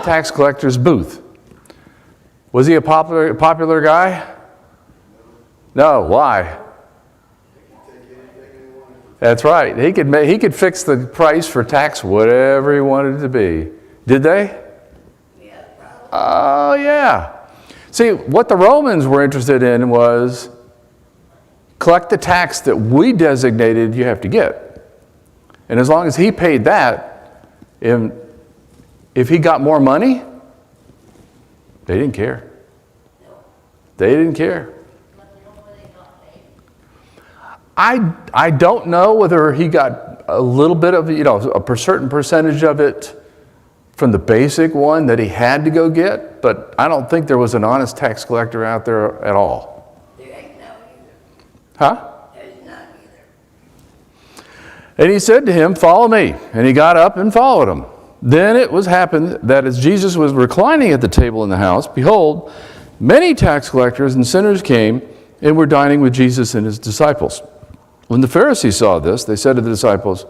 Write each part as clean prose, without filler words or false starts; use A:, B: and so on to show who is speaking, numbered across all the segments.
A: tax collector's booth. Was he a popular guy? No. Why? That's right. He could fix the price for tax whatever he wanted it to be. Did they?
B: Yeah, probably.
A: Oh, yeah. See, what the Romans were interested in was collect the tax that we designated you have to get. And as long as he paid that, if he got more money, they didn't care. They didn't care. I don't know whether he got a little bit of, a certain percentage of it from the basic one that he had to go get, but I don't think there was an honest tax collector out there at all.
B: There ain't no either.
A: Huh?
B: There's none either.
A: And he said to him, "Follow me." And he got up and followed him. Then it happened that as Jesus was reclining at the table in the house, behold, many tax collectors and sinners came and were dining with Jesus and his disciples. When the Pharisees saw this, they said to the disciples,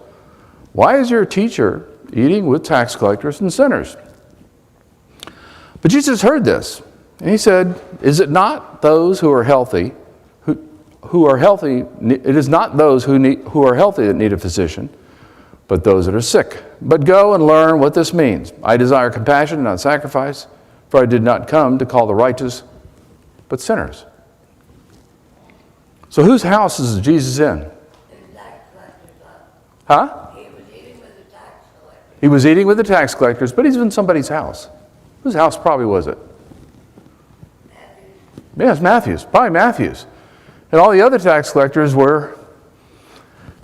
A: "Why is your teacher eating with tax collectors and sinners?" But Jesus heard this, and he said, "Is it not those who are healthy, who are healthy? It is not those who are healthy that need a physician, but those that are sick. But go and learn what this means. I desire compassion, not sacrifice, for I did not come to call the righteous, but sinners." So whose house is Jesus in?
B: The tax collector's house.
A: Huh?
B: He was eating with the tax collector.
A: He was eating with the tax collectors, but he's in somebody's house. Whose house probably was it?
B: Matthew.
A: Yes, Matthew's. Probably Matthew's. And all the other tax collectors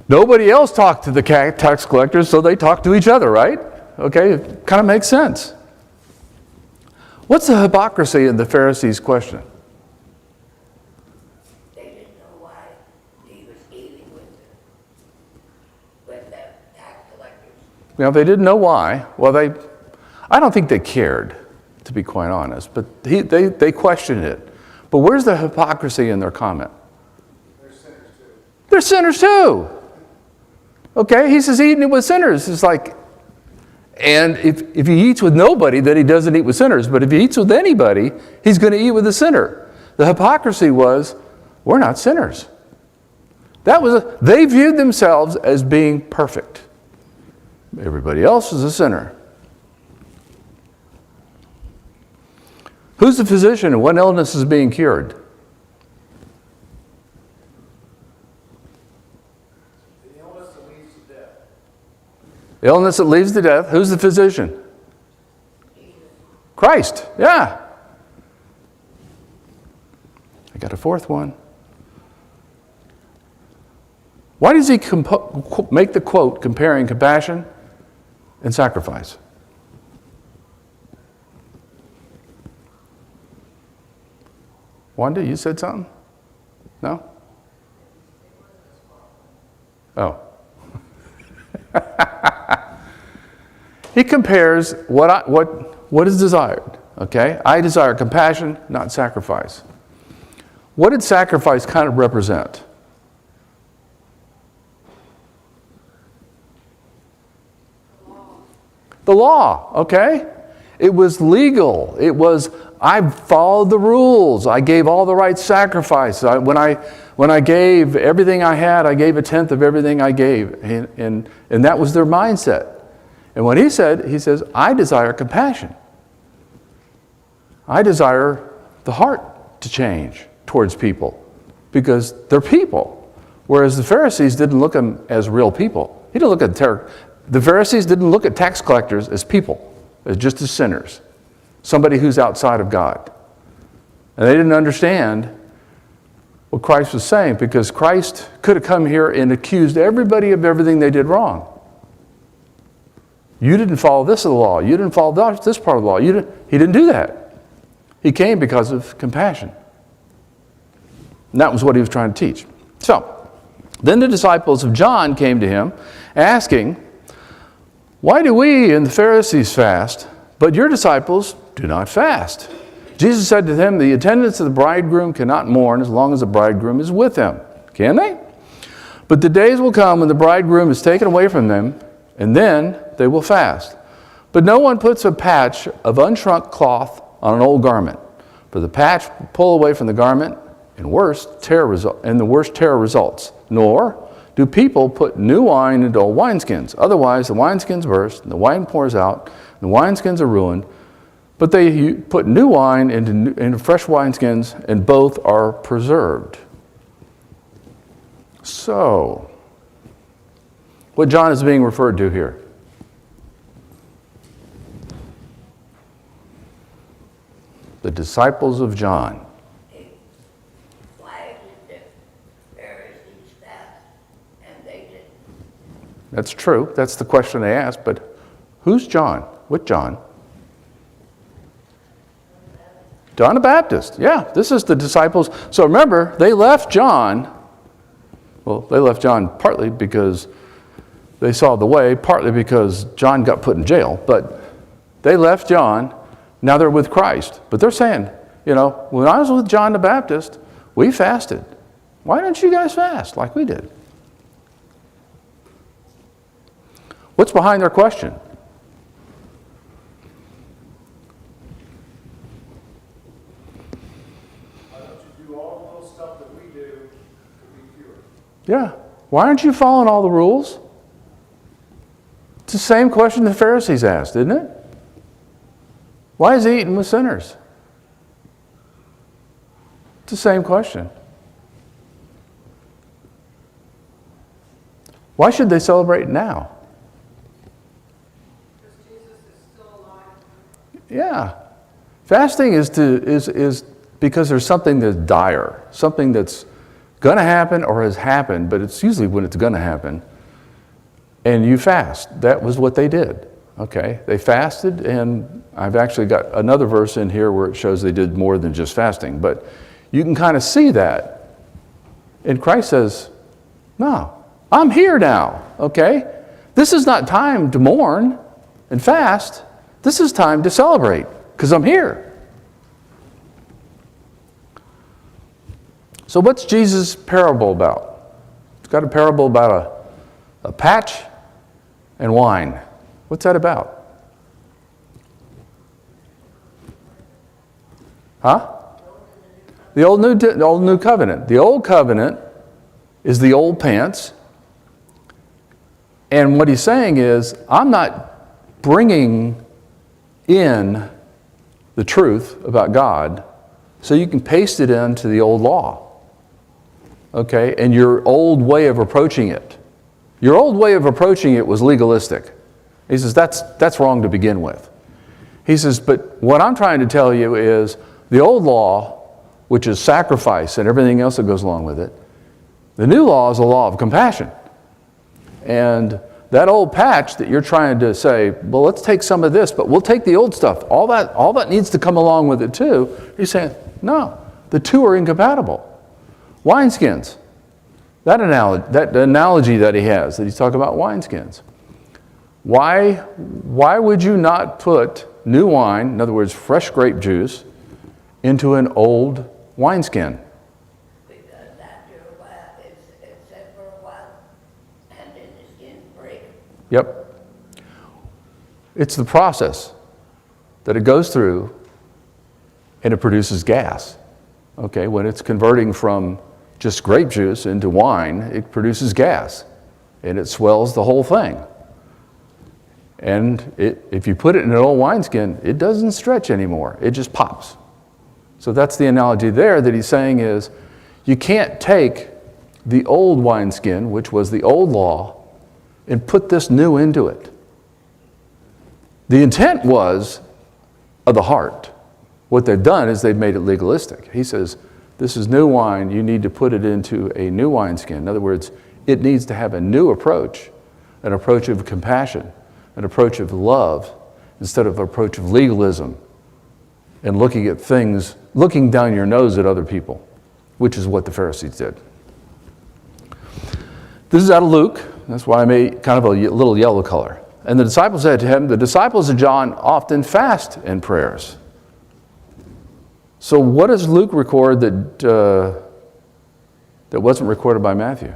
A: nobody else talked to the tax collectors, so they talked to each other, right? Okay, it kind of makes sense. What's the hypocrisy in the Pharisees' question?
B: They didn't know why he was eating with the tax collectors.
A: Now, they didn't know why. Well, I don't think they cared, to be quite honest, but they questioned it. But where's the hypocrisy in their comment?
C: They're sinners too.
A: They're sinners too. Okay, he says eating it with sinners. It's like, and if he eats with nobody, then he doesn't eat with sinners. But if he eats with anybody, he's going to eat with a sinner. The hypocrisy was, we're not sinners. They viewed themselves as being perfect. Everybody else is a sinner. Who's the physician and what illness is being cured?
C: The illness that leads to death.
A: The illness that leads to death. Who's the physician? Christ. Yeah. I got a fourth one. Why does he make the quote comparing compassion and sacrifice? Wanda, you said something? No? Oh. He compares what is desired. Okay? I desire compassion, not sacrifice. What did sacrifice kind of represent? The law, okay? It was legal. It was, I followed the rules. I gave all the right sacrifices. When I gave everything I had, I gave a tenth of everything I gave. And that was their mindset. And what he says, I desire compassion. I desire the heart to change towards people because they're people. Whereas the Pharisees didn't look at them as real people. The Pharisees didn't look at tax collectors as people, just as sinners, somebody who's outside of God. And they didn't understand what Christ was saying because Christ could have come here and accused everybody of everything they did wrong. You didn't follow this of the law. You didn't follow this part of the law. He didn't do that. He came because of compassion. And that was what he was trying to teach. So, then the disciples of John came to him asking, "Why do we and the Pharisees fast, but your disciples do not fast?" Jesus said to them, "The attendants of the bridegroom cannot mourn as long as the bridegroom is with them." Can they? "But the days will come when the bridegroom is taken away from them, and then they will fast. But no one puts a patch of unshrunk cloth on an old garment, for the patch will pull away from the garment, and the worst tear results. Nor do people put new wine into old wineskins. Otherwise, the wineskins burst, and the wine pours out, and the wineskins are ruined. But they put new wine into fresh wineskins, and both are preserved. So, what John is being referred to here? The disciples of John.
B: Why did the Pharisees fast and they didn't?
A: That's true. That's the question they asked. But who's John? What John? John the Baptist. Yeah, this is the disciples. So remember, they left John. Well, they left John partly because they saw the way, partly because John got put in jail. But they left John. Now they're with Christ. But they're saying, when I was with John the Baptist, we fasted. Why don't you guys fast like we did? What's behind their question?
C: Why don't you do all the little stuff that we do to be pure?
A: Yeah. Why aren't you following all the rules? It's the same question the Pharisees asked, isn't it? Why is he eating with sinners? It's the same question. Why should they celebrate now?
D: Because Jesus is still alive.
A: Yeah. Fasting is because there's something that's dire, something that's going to happen or has happened, but it's usually when it's going to happen. And you fast. That was what they did. Okay, they fasted, and I've actually got another verse in here where it shows they did more than just fasting, but you can kind of see that. And Christ says, no, I'm here now, okay? This is not time to mourn and fast. This is time to celebrate, because I'm here. So what's Jesus' parable about? It's got a parable about a patch and wine. What's that about? Huh? The old new covenant. The old covenant is the old pants. And what he's saying is, I'm not bringing in the truth about God so you can paste it into the old law. Okay? And your old way of approaching it. Your old way of approaching it was legalistic. He says, that's wrong to begin with. He says, but what I'm trying to tell you is the old law, which is sacrifice and everything else that goes along with it, the new law is a law of compassion. And that old patch that you're trying to say, well, let's take some of this, but we'll take the old stuff. All that needs to come along with it too. He's saying, no, the two are incompatible. Wineskins. That analogy that he has, that he's talking about wineskins. Why would you not put new wine, in other words, fresh grape juice, into an old wineskin?
B: Because after a while, it's set for a while, and then the skin breaks.
A: Yep. It's the process that it goes through, and it produces gas. Okay, when it's converting from just grape juice into wine, it produces gas, and it swells the whole thing. And if you put it in an old wineskin, it doesn't stretch anymore. It just pops. So that's the analogy there that he's saying is, you can't take the old wineskin, which was the old law, and put this new into it. The intent was of the heart. What they've done is they've made it legalistic. He says, this is new wine, you need to put it into a new wineskin. In other words, it needs to have a new approach, an approach of compassion, an approach of love, instead of an approach of legalism and looking at things, looking down your nose at other people, which is what the Pharisees did. This is out of Luke. That's why I made kind of a little yellow color. And the disciples said to him, the disciples of John often fast in prayers. So what does Luke record that wasn't recorded by Matthew?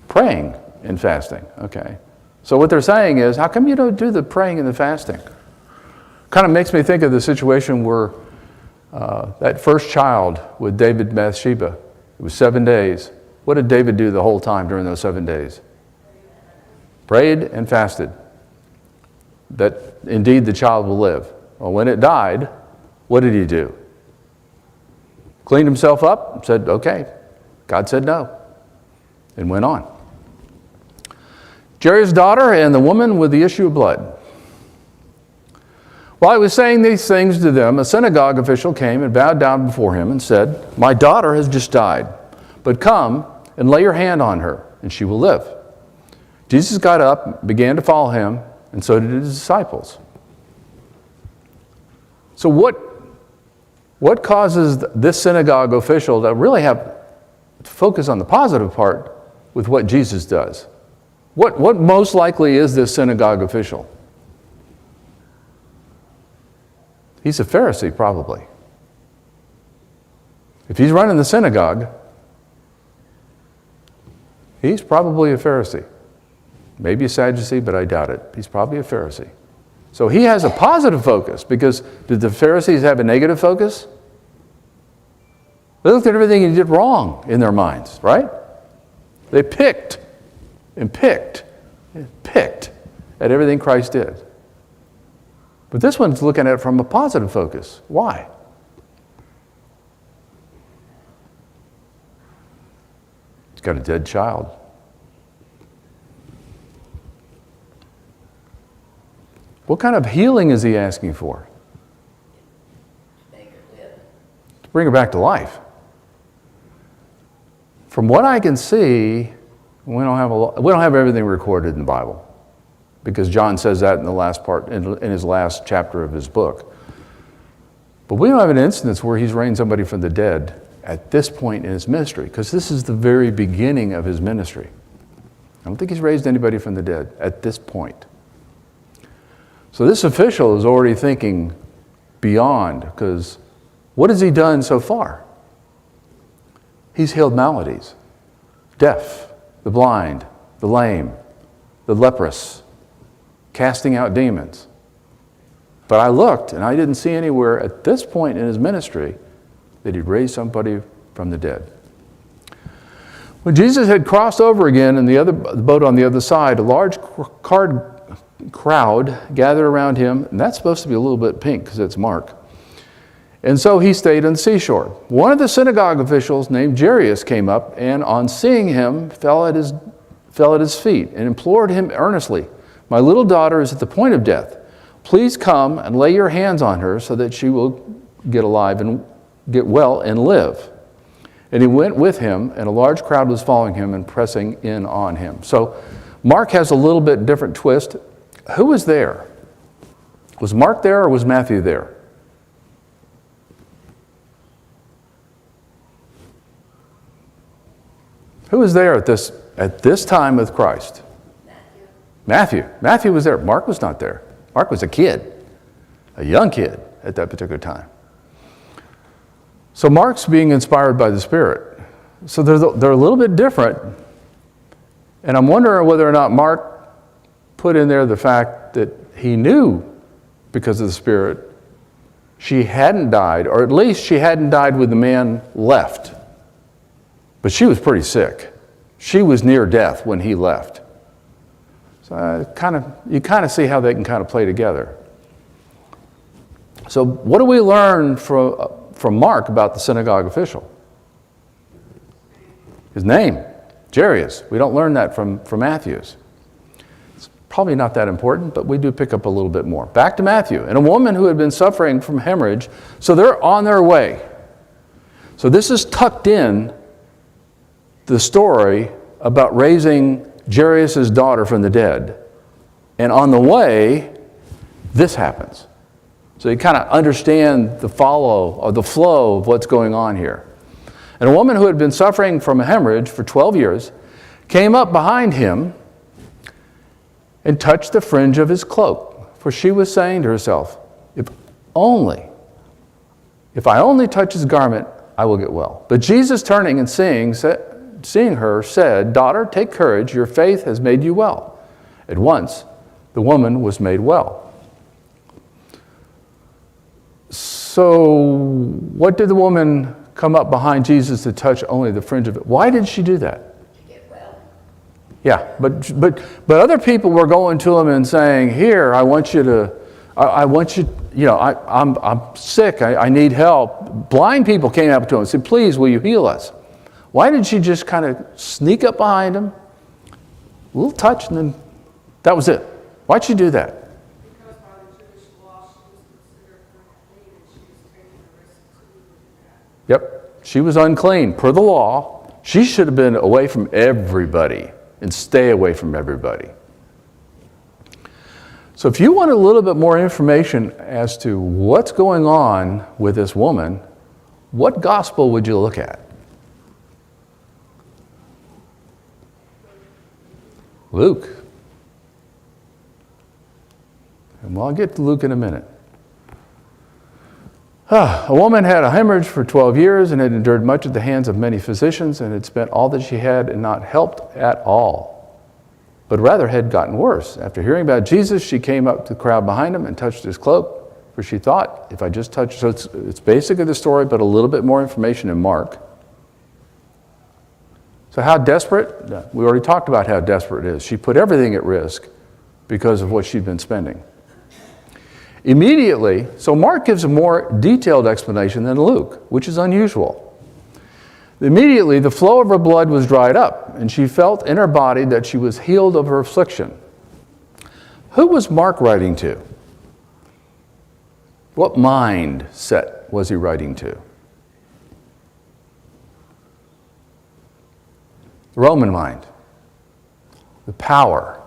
A: Praying. and fasting. Okay. So what they're saying is, how come you don't do the praying and the fasting? Kind of makes me think of the situation where that first child with David and Bathsheba, it was 7 days. What did David do the whole time during those 7 days? Prayed and fasted that indeed the child will live. Well, when it died, what did he do? Cleaned himself up, said, okay. God said no, and went on. Jairus' daughter and the woman with the issue of blood. While he was saying these things to them, a synagogue official came and bowed down before him and said, my daughter has just died, but come and lay your hand on her, and she will live. Jesus got up, began to follow him, and so did his disciples. So what causes this synagogue official to really have to focus on the positive part with what Jesus does? What most likely is this synagogue official? He's a Pharisee, probably. If he's running the synagogue, he's probably a Pharisee. Maybe a Sadducee, but I doubt it. He's probably a Pharisee. So he has a positive focus, because did the Pharisees have a negative focus? They looked at everything he did wrong in their minds, right? They picked and picked and picked at everything Christ did. But this one's looking at it from a positive focus. Why? He's got a dead child. What kind of healing is he asking for?
B: Make it live.
A: To bring her back to life. From what I can see, we don't have everything recorded in the Bible, because John says that in the last part, in his last chapter of his book. But we don't have an instance where he's raised somebody from the dead at this point in his ministry, because this is the very beginning of his ministry. I don't think he's raised anybody from the dead at this point. So this official is already thinking beyond, because what has he done so far? He's healed maladies, deaf, the blind, the lame, the leprous, casting out demons. But I looked and I didn't see anywhere at this point in his ministry that he'd raised somebody from the dead. When Jesus had crossed over again in the boat on the other side, a large crowd gathered around him, and that's supposed to be a little bit pink because it's Mark. And so he stayed on the seashore. One of the synagogue officials named Jairus came up, and on seeing him fell at his feet and implored him earnestly, my little daughter is at the point of death. Please come and lay your hands on her so that she will get alive and get well and live. And he went with him, and a large crowd was following him and pressing in on him. So Mark has a little bit different twist. Who was there? Was Mark there or was Matthew there? Who was there at this time with Christ? Matthew was there. Mark was not there. Mark was a kid, a young kid at that particular time. So Mark's being inspired by the Spirit. So they're a little bit different. And I'm wondering whether or not Mark put in there the fact that he knew, because of the Spirit, she hadn't died, or at least she hadn't died with the man left. But she was pretty sick. She was near death when he left. So you kind of see how they can kind of play together. So what do we learn from Mark about the synagogue official? His name, Jairus. We don't learn that from Matthew's. It's probably not that important, but we do pick up a little bit more. Back to Matthew. And a woman who had been suffering from hemorrhage, so they're on their way. So this is tucked in the story about raising Jairus' daughter from the dead. And on the way, this happens. So you kind of understand the flow of what's going on here. And a woman who had been suffering from a hemorrhage for 12 years came up behind him and touched the fringe of his cloak. For she was saying to herself, if I only touch his garment, I will get well. But Jesus, turning and seeing, seeing her, said, "Daughter, take courage, your faith has made you well." At once, the woman was made well. So, what did the woman come up behind Jesus to touch only the fringe of it? Why did she do that?
B: To get well.
A: Yeah, but other people were going to him and saying, "Here, I want you to, I want you, you know, I'm sick, I need help." Blind people came up to him and said, "Please, will you heal us?" Why did she just kind of sneak up behind him, a little touch, and then that was it? Why'd she do that?
D: Because by the Jewish law, she was considered unclean and she was taking the risk to do that.
A: Yep, she was unclean per the law. She should have been away from everybody and stay away from everybody. So if you want a little bit more information as to what's going on with this woman, what gospel would you look at? Luke. And I'll get to Luke in a minute. A woman had a hemorrhage for 12 years and had endured much at the hands of many physicians and had spent all that she had and not helped at all, but rather had gotten worse. After hearing about Jesus, she came up to the crowd behind him and touched his cloak, for she thought, if I just touch, so it's basically the story, but a little bit more information in Mark. So how desperate? We already talked about how desperate it is. She put everything at risk because of what she'd been spending. Immediately, so Mark gives a more detailed explanation than Luke, which is unusual. Immediately, the flow of her blood was dried up, and she felt in her body that she was healed of her affliction. Who was Mark writing to? What mindset was he writing to? The Roman mind, the power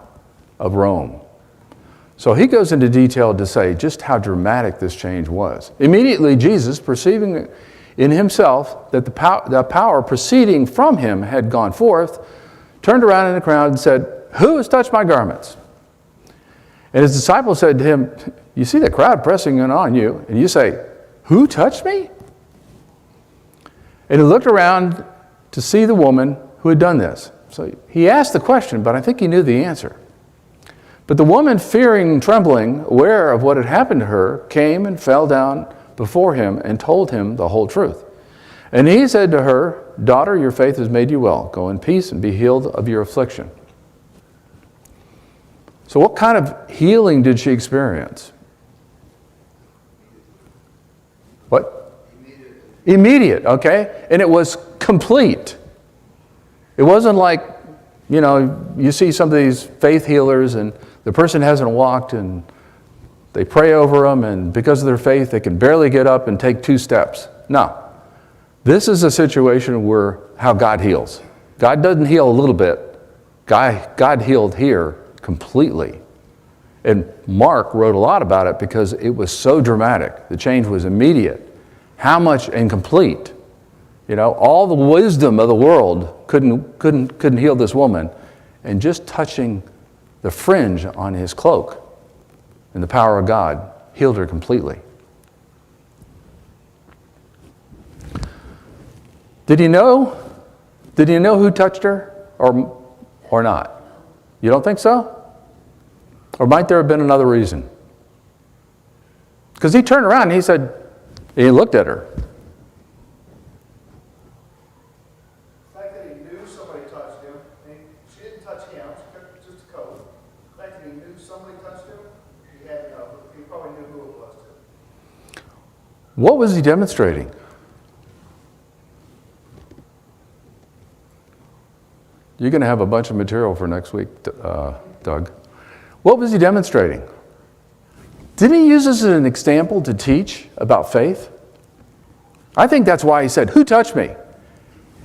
A: of Rome. So he goes into detail to say just how dramatic this change was. Immediately, Jesus, perceiving in himself that the power proceeding from him had gone forth, turned around in the crowd and said, "Who has touched my garments?" And his disciples said to him, "You see the crowd pressing in on you, and you say, 'Who touched me?'" And he looked around to see the woman who had done this. So he asked the question, but I think he knew the answer. But the woman, fearing and trembling, aware of what had happened to her, came and fell down before him and told him the whole truth. And he said to her, "Daughter, your faith has made you well. Go in peace and be healed of your affliction." So what kind of healing did she experience? What? Immediate, okay? And it was complete. It wasn't like, you know, you see some of these faith healers and the person hasn't walked and they pray over them and because of their faith they can barely get up and take 2 steps. No. This is a situation where how God heals. God doesn't heal a little bit. God healed here completely. And Mark wrote a lot about it because it was so dramatic. The change was immediate. How much and complete. You know, all the wisdom of the world couldn't heal this woman, and just touching the fringe on his cloak and the power of God healed her completely. Did he know who touched her or not? You don't think so? Or might there have been another reason? Because he turned around and he said, he looked at her.
C: The fact that he knew somebody touched him, and she didn't touch him, she took just a coat. The fact that he knew somebody touched him, he probably knew who it was too.
A: What was he demonstrating? You're going to have a bunch of material for next week, Doug. What was he demonstrating? Didn't he use this as an example to teach about faith? I think that's why he said, "Who touched me?"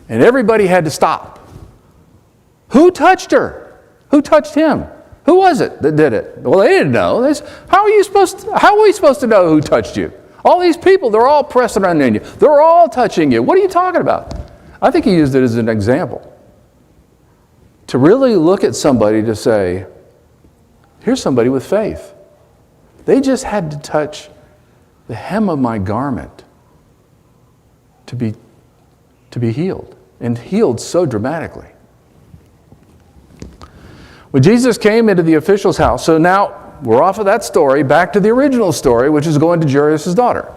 A: And everybody had to stop. Who touched her? Who touched him? Who was it that did it? Well, they didn't know. How are we supposed to know who touched you? All these people, they're all pressing on you. They're all touching you. What are you talking about? I think he used it as an example. To really look at somebody to say, here's somebody with faith. They just had to touch the hem of my garment to be healed. and healed so dramatically. When Jesus came into the official's house, so now we're off of that story, back to the original story, which is going to Jairus' daughter.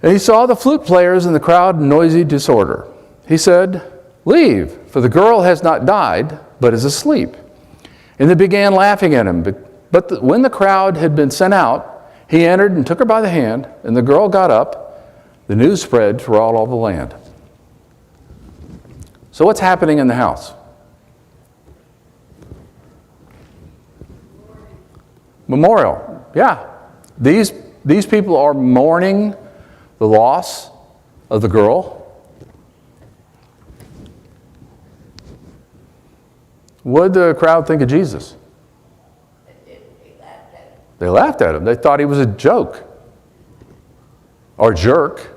A: And he saw the flute players in the crowd in noisy disorder. He said, "Leave, for the girl has not died, but is asleep." And they began laughing at him. But when the crowd had been sent out, he entered and took her by the hand, and the girl got up. The news spread throughout all the land. So what's happening in the house? Memorial. Yeah. These people are mourning the loss of the girl. What did the crowd think of Jesus? They laughed at him. They thought he was a joke or jerk.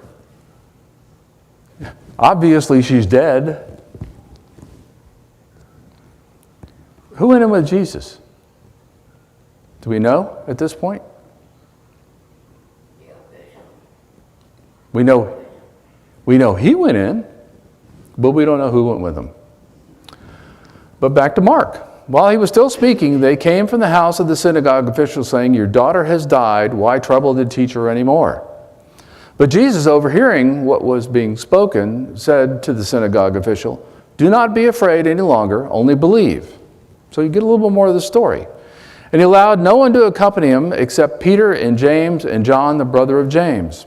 A: Obviously, she's dead. Who went in with Jesus? Do we know at this point? We know he went in, but we don't know who went with him. But back to Mark. While he was still speaking, they came from the house of the synagogue official saying, "Your daughter has died. Why trouble the teacher anymore?" But Jesus, overhearing what was being spoken, said to the synagogue official, "Do not be afraid any longer, only believe." So you get a little bit more of the story. And he allowed no one to accompany him except Peter and James and John, the brother of James.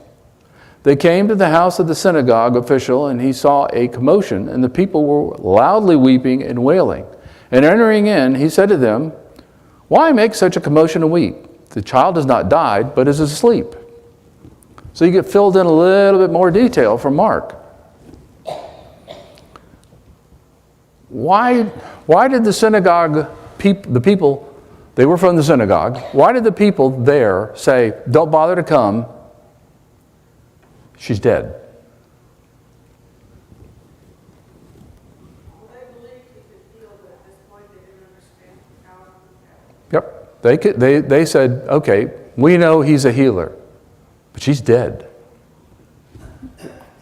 A: They came to the house of the synagogue official, and he saw a commotion, and the people were loudly weeping and wailing. And entering in, he said to them, "Why make such a commotion and weep? The child has not died, but is asleep." So you get filled in a little bit more detail from Mark. Why did the synagogue, the people, they were from the synagogue, why did the people there say, "Don't bother to come, she's dead"?
D: Well, they believed he could heal, but at this point they didn't understand the power of the devil.
A: Yep. They said, "Okay, we know he's a healer, but she's dead.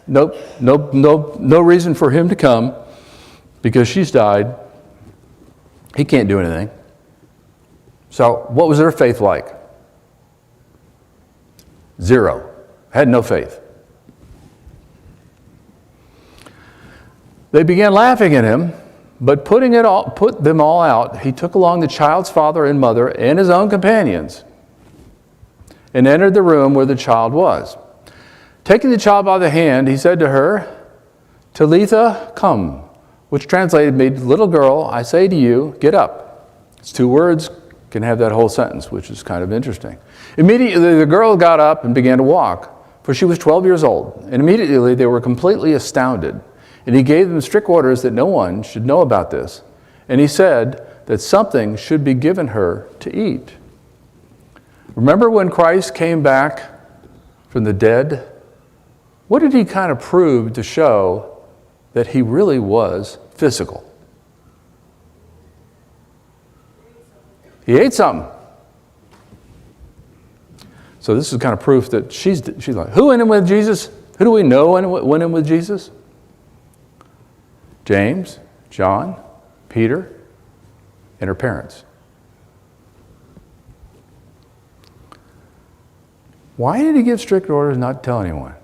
A: Nope, no reason for him to come because she's died. He can't do anything." So what was their faith like? Zero. Had no faith. They began laughing at him, but put them all out, he took along the child's father and mother and his own companions and entered the room where the child was. Taking the child by the hand, he said to her, "Talitha, come," which translated means, "Little girl, I say to you, get up." It's two words, can have that whole sentence, which is kind of interesting. Immediately the girl got up and began to walk, for she was 12 years old. And immediately they were completely astounded. And he gave them strict orders that no one should know about this. And he said that something should be given her to eat. Remember when Christ came back from the dead? What did he kind of prove to show that he really was physical? He ate something. So this is kind of proof that she's like, who went in with Jesus? Who do we know went in with Jesus? James, John, Peter, and her parents. Why did he give strict orders not to tell anyone?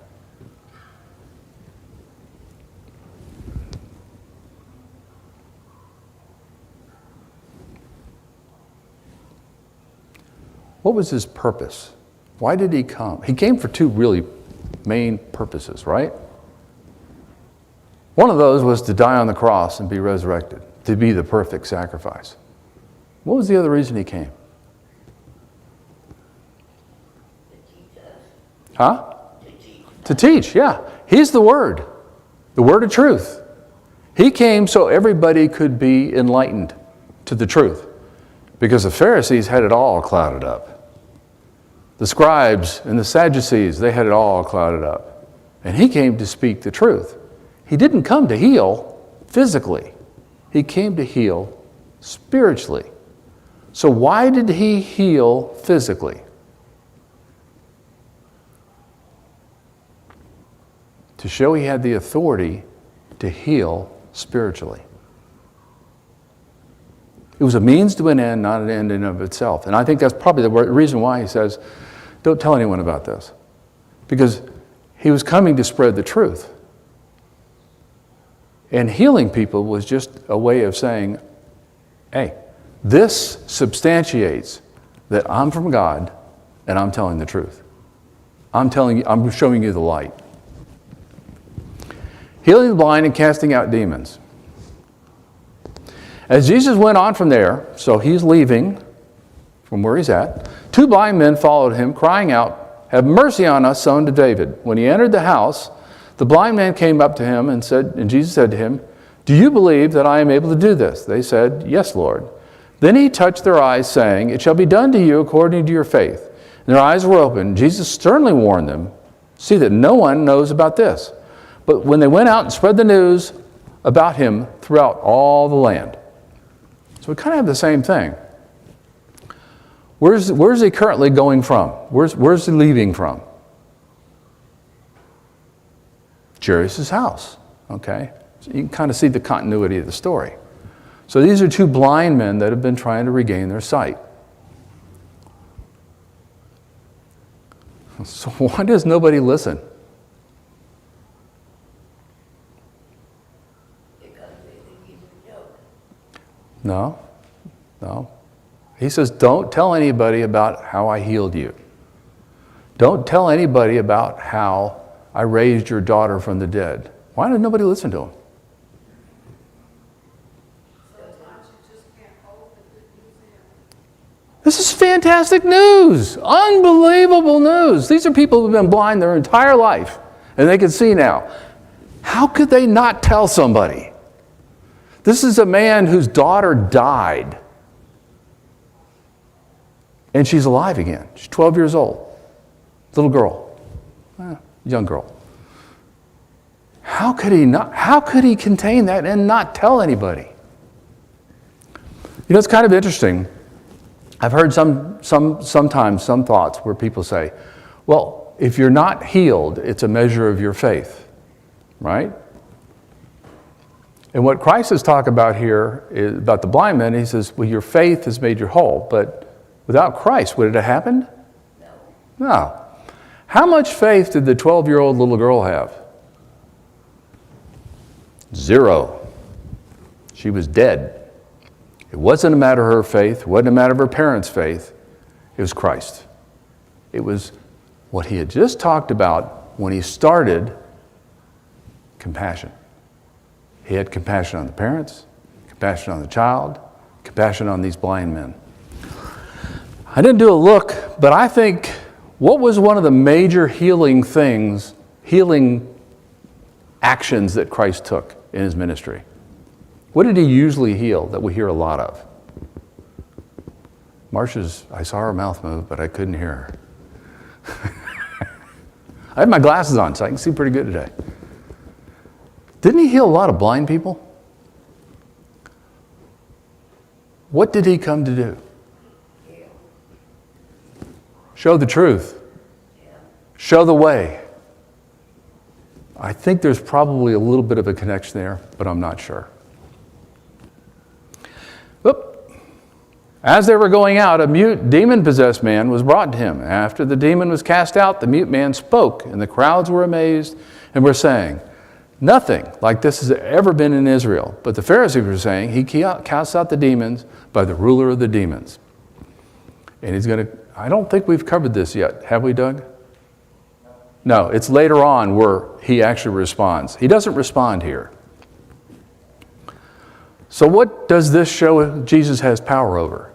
A: What was his purpose? Why did he come? He came for two really main purposes, right? One of those was to die on the cross and be resurrected, to be the perfect sacrifice. What was the other reason he came? Huh? To teach, yeah. He's the word of truth. He came so everybody could be enlightened to the truth, because the Pharisees had it all clouded up. The scribes and the Sadducees, they had it all clouded up. And he came to speak the truth. He didn't come to heal physically. He came to heal spiritually. So why did he heal physically? To show he had the authority to heal spiritually. It was a means to an end, not an end in of itself. And I think that's probably the reason why he says, don't tell anyone about this. Because he was coming to spread the truth. And healing people was just a way of saying, hey, this substantiates that I'm from God and I'm telling the truth. I'm showing you the light. Healing the blind and casting out demons. As Jesus went on from there, so he's leaving from where he's at, 2 blind men followed him, crying out, have mercy on us, son of David. When he entered the house, the blind man came up to him and Jesus said to him, do you believe that I am able to do this? They said, yes, Lord. Then he touched their eyes, saying, it shall be done to you according to your faith. And their eyes were opened. Jesus sternly warned them, see that no one knows about this. But when they went out and spread the news about him throughout all the land. So we kind of have the same thing. Where's he currently going from? Where's he leaving from? Jairus' house, okay? So you can kind of see the continuity of the story. So these are 2 blind men that have been trying to regain their sight. So why does nobody listen?
B: Because they think he's a joke.
A: No. He says, don't tell anybody about how I healed you. Don't tell anybody about how I raised your daughter from the dead. Why did nobody listen to him?
D: Sometimes you just can't hold the good news in.
A: This is fantastic news. Unbelievable news. These are people who've been blind their entire life, and they can see now. How could they not tell somebody? This is a man whose daughter died, and she's alive again. She's 12 years old. Little girl. Young girl. How could he contain that and not tell anybody? You know, it's kind of interesting. I've heard sometimes some thoughts where people say, well, if you're not healed, it's a measure of your faith, right? And what Christ is talking about here is about the blind man. He says, well, your faith has made you whole, but without Christ, would it have happened? No. How much faith did the 12-year-old little girl have? 0. She was dead. It wasn't a matter of her faith. It wasn't a matter of her parents' faith. It was Christ. It was what he had just talked about when he started compassion. He had compassion on the parents, compassion on the child, compassion on these blind men. I didn't do a look, but I think what was one of the major healing actions that Christ took in his ministry? What did he usually heal that we hear a lot of? I saw her mouth move, but I couldn't hear her. I have my glasses on, so I can see pretty good today. Didn't he heal a lot of blind people? What did he come to do? Show the truth. Show the way. I think there's probably a little bit of a connection there, but I'm not sure. As they were going out, a mute, demon-possessed man was brought to him. After the demon was cast out, the mute man spoke, and the crowds were amazed and were saying, nothing like this has ever been in Israel. But the Pharisees were saying, he casts out the demons by the ruler of the demons. And I don't think we've covered this yet. Have we, Doug? No, it's later on where he actually responds. He doesn't respond here. So what does this show Jesus has power over?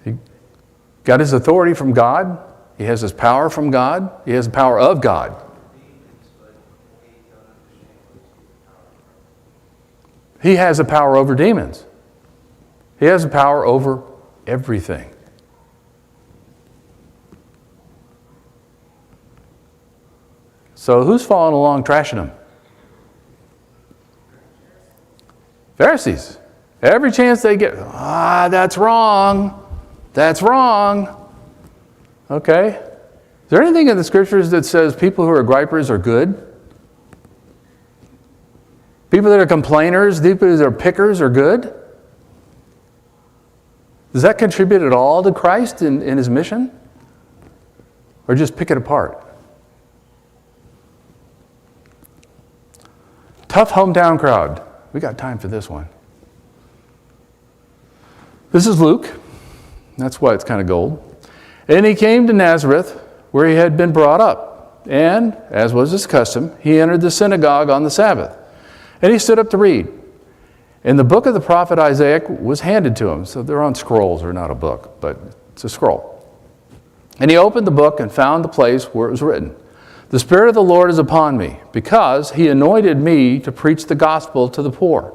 A: He got his authority from God. He has his power from God. He has the power of God. He has the power over demons. He has the power over everything. So who's following along trashing him? Pharisees. Every chance they get, that's wrong. That's wrong. Okay? Is there anything in the scriptures that says people who are gripers are good? People that are complainers, people that are pickers are good? Does that contribute at all to Christ in his mission? Or just pick it apart? Tough hometown crowd. We got time for this one. This is Luke. That's why it's kind of gold. And he came to Nazareth, where he had been brought up. And, as was his custom, he entered the synagogue on the Sabbath. And he stood up to read. And the book of the prophet Isaiah was handed to him. So they're on scrolls, or not a book, but it's a scroll. And he opened the book and found the place where it was written, "The Spirit of the Lord is upon me, because he anointed me to preach the gospel to the poor.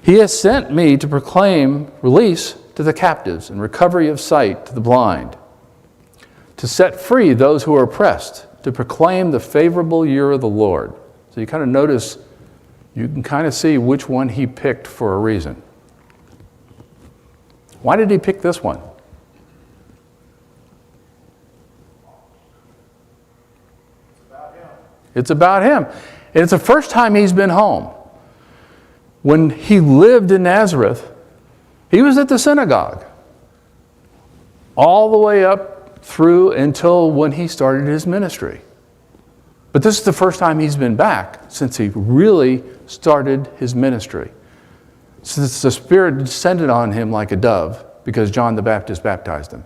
A: He has sent me to proclaim release to the captives and recovery of sight to the blind, to set free those who are oppressed, to proclaim the favorable year of the Lord." So you kind of notice, you can kind of see which one he picked for a reason. Why did he pick this one? It's about him. And it's the first time he's been home. When he lived in Nazareth, he was at the synagogue all the way up through until when he started his ministry. But this is the first time he's been back since he really started his ministry. Since the Spirit descended on him like a dove because John the Baptist baptized him.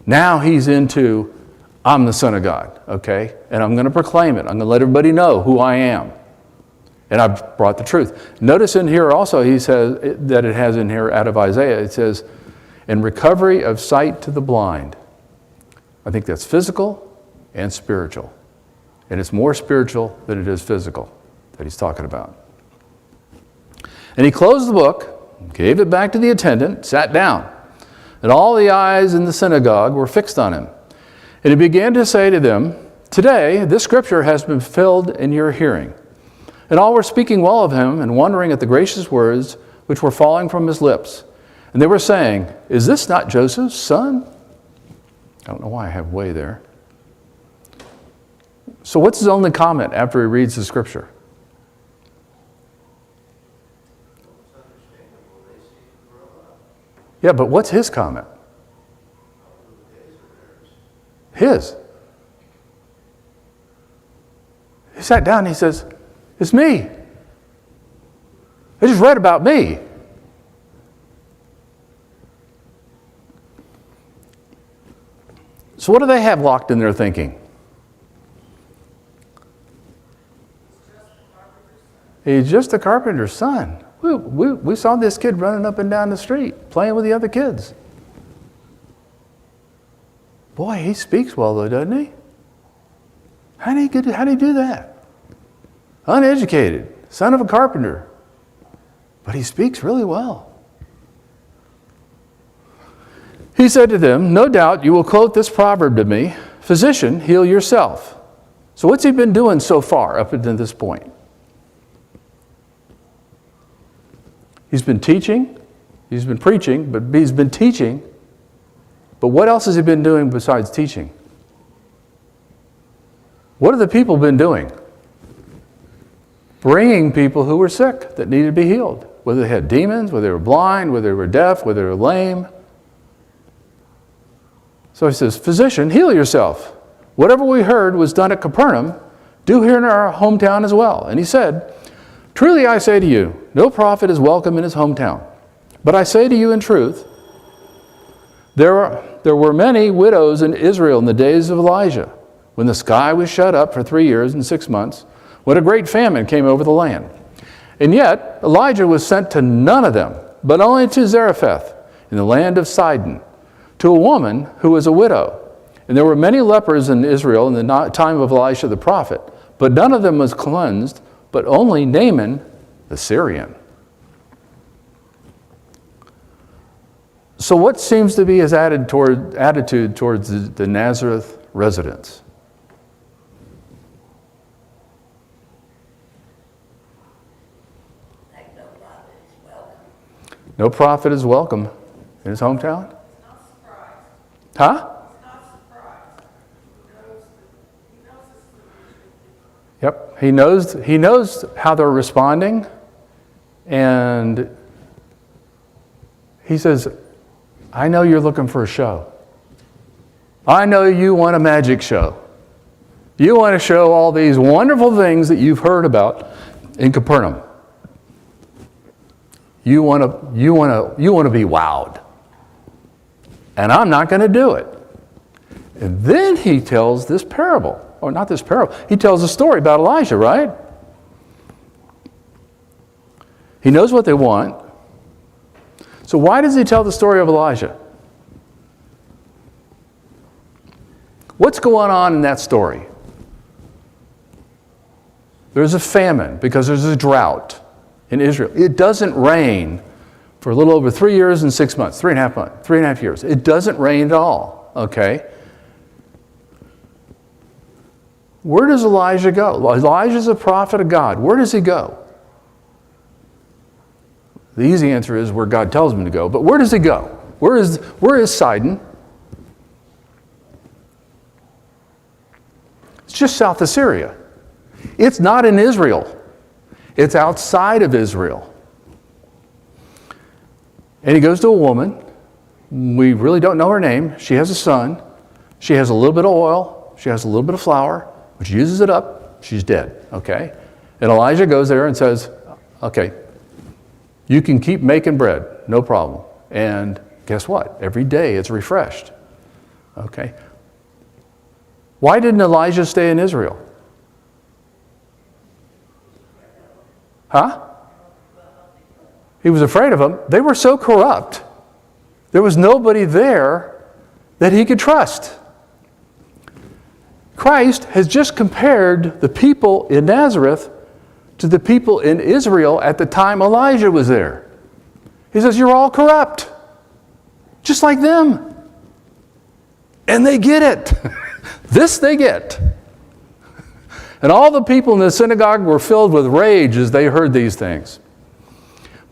A: Now he's into, I'm the Son of God, okay? And I'm going to proclaim it. I'm going to let everybody know who I am. And I've brought the truth. Notice in here also, he says that it has in here out of Isaiah, it says, "In recovery of sight to the blind." I think that's physical and spiritual. And it's more spiritual than it is physical that he's talking about. And he closed the book, gave it back to the attendant, sat down. And all the eyes in the synagogue were fixed on him. And he began to say to them, "Today, this scripture has been fulfilled in your hearing." And all were speaking well of him and wondering at the gracious words which were falling from his lips. And they were saying, "Is this not Joseph's son?" I don't know why I have "way" there. So what's his only comment after he reads the scripture? Yeah, but what's his comment? His. He sat down and he says, "It's me. They just read about me." So what do they have locked in their thinking? He's just a carpenter's son. We saw this kid running up and down the street, playing with the other kids. Boy, he speaks well though, doesn't he? How did he do that? Uneducated, son of a carpenter. But he speaks really well. He said to them, "No doubt you will quote this proverb to me, 'Physician, heal yourself.'" So what's he been doing so far up until this point? He's been teaching, he's been preaching, but he's been teaching. But what else has he been doing besides teaching? What have the people been doing? Bringing people who were sick that needed to be healed. Whether they had demons, whether they were blind, whether they were deaf, whether they were lame. So he says, "Physician, heal yourself. Whatever we heard was done at Capernaum, do here in our hometown as well." And he said, "Truly I say to you, no prophet is welcome in his hometown. But I say to you in truth, there were many widows in Israel in the days of Elijah, when the sky was shut up for 3 years and 6 months, when a great famine came over the land. And yet Elijah was sent to none of them, but only to Zarephath in the land of Sidon, to a woman who was a widow. And there were many lepers in Israel in the time of Elisha the prophet, but none of them was cleansed, but only Naaman the Syrian." So what seems to be his attitude towards the Nazareth residents?
B: Like no prophet is welcome.
A: No prophet is welcome in his hometown?
D: Not surprised.
A: Huh?
D: He's not surprised. He knows this is the vision.
A: Yep. He knows how they're responding. And he says, I know you're looking for a show. I know you want a magic show. You want to show all these wonderful things that you've heard about in Capernaum. You want to be wowed. And I'm not going to do it. And then he tells this parable, or not this parable, he tells a story about Elijah, right? He knows what they want. So why does he tell the story of Elijah? What's going on in that story? There's a famine because there's a drought in Israel. It doesn't rain for a little over 3 years and 6 months, 3.5 months, 3.5 years. It doesn't rain at all, okay? Where does Elijah go? Elijah's a prophet of God. Where does he go? The easy answer is where God tells him to go. But where does he go? Where is Sidon? It's just south of Syria. It's not in Israel. It's outside of Israel. And he goes to a woman. We really don't know her name. She has a son. She has a little bit of oil. She has a little bit of flour. When she uses it up, she's dead. Okay? And Elijah goes there and says, okay, you can keep making bread. No problem. And guess what? Every day it's refreshed. Okay? Why didn't Elijah stay in Israel? Huh? He was afraid of them. They were so corrupt. There was nobody there that he could trust. Christ has just compared the people in Nazareth to the people in Israel at the time Elijah was there. He says, you're all corrupt, just like them. And they get it. This they get. And all the people in the synagogue were filled with rage as they heard these things.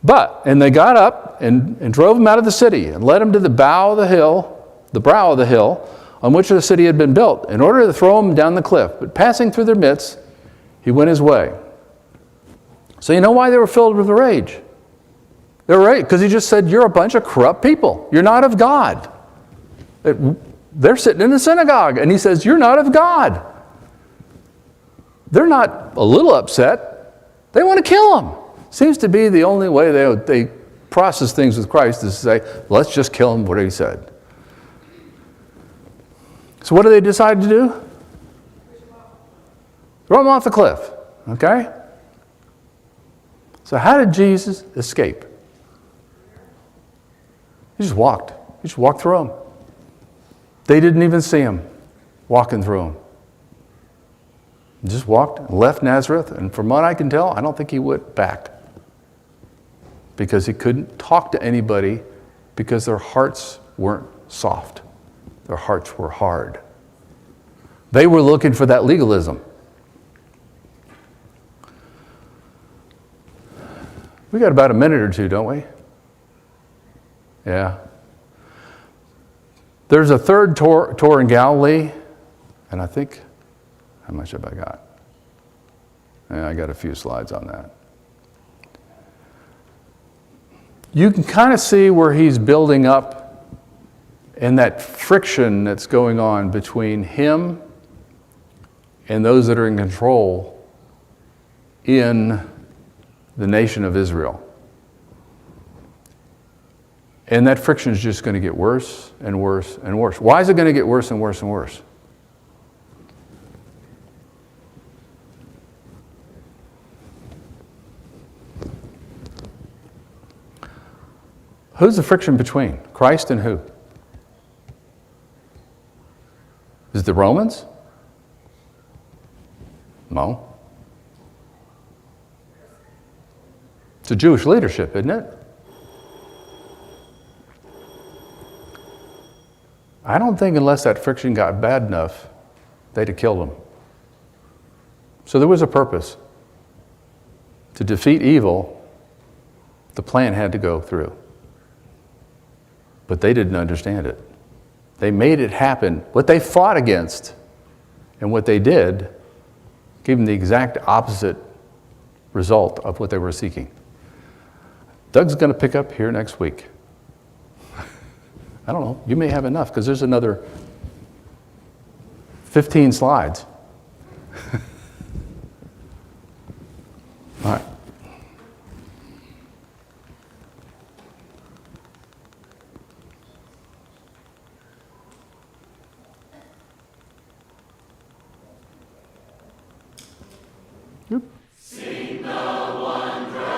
A: And they got up and drove him out of the city and led him to the brow of the hill on which the city had been built, in order to throw him down the cliff. But passing through their midst, he went his way. So you know why they were filled with rage? They were rage because he just said, you're a bunch of corrupt people. You're not of God. They're sitting in the synagogue, and he says, you're not of God. They're not a little upset. They want to kill him. Seems to be the only way they process things with Christ is to say, let's just kill him, what he said. So what do they decide to do? Throw him off the cliff. Okay? So how did Jesus escape? He just walked. He just walked through them. They didn't even see him walking through them. He just walked and left Nazareth, and from what I can tell, I don't think he went back. Because he couldn't talk to anybody because their hearts weren't soft. Their hearts were hard. They were looking for that legalism. We got about a minute or two, don't we? Yeah. There's a third tour in Galilee, and I think, how much have I got? Yeah, I got a few slides on that. You can kind of see where he's building up and that friction that's going on between him and those that are in control in the nation of Israel. And that friction is just going to get worse and worse and worse. Why is it going to get worse and worse and worse? Who's the friction between? Christ and who? Is it the Romans? No. It's the Jewish leadership, isn't it? I don't think unless that friction got bad enough, they'd have killed him. So there was a purpose. To defeat evil, the plan had to go through. But they didn't understand it. They made it happen. What they fought against and what they did gave them the exact opposite result of what they were seeking. Doug's going to pick up here next week. I don't know, you may have enough because there's another 15 slides. All right.